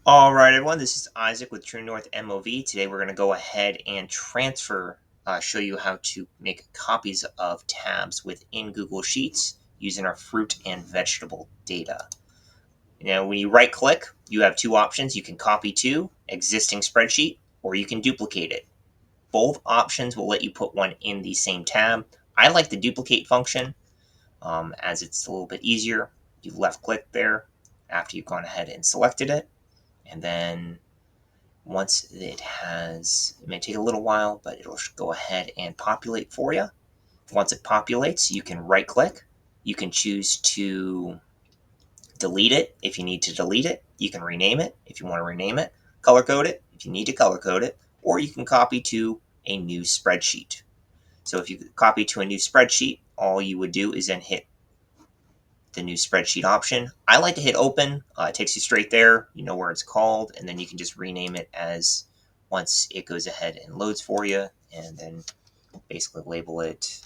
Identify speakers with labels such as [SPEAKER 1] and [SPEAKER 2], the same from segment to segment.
[SPEAKER 1] All right, everyone, this is Isaac with True North MOV. Today we're going to go ahead and show you how to make copies of tabs within Google Sheets using our fruit and vegetable data. Now, when you right click, you have two options. You can copy to existing spreadsheet or you can duplicate it. Both options will let you put one in the same tab. I like the duplicate function as it's a little bit easier. You left click there after you've gone ahead and selected it, and then once it may take a little while, but it'll go ahead and populate for you. Once it populates, you can right click. You can choose to delete it if you need to delete it. You can rename it if you want to rename it. Color code it if you need to color code it. Or you can copy to a new spreadsheet. So if you copy to a new spreadsheet, all you would do is then hit the new spreadsheet option. I like to hit open. It takes you straight there. You know where it's called, and then you can just rename it as once it goes ahead and loads for you, and then basically label it.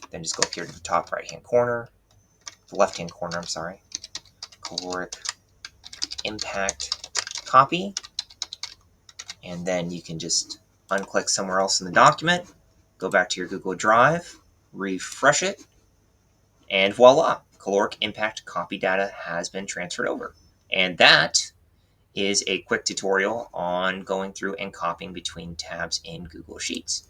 [SPEAKER 1] Then just go up here to the top right hand corner, the left hand corner, I'm sorry, caloric impact copy, and then you can just unclick somewhere else in the document, go back to your Google Drive, refresh it, and voila, caloric impact copy data has been transferred over. And that is a quick tutorial on going through and copying between tabs in Google Sheets.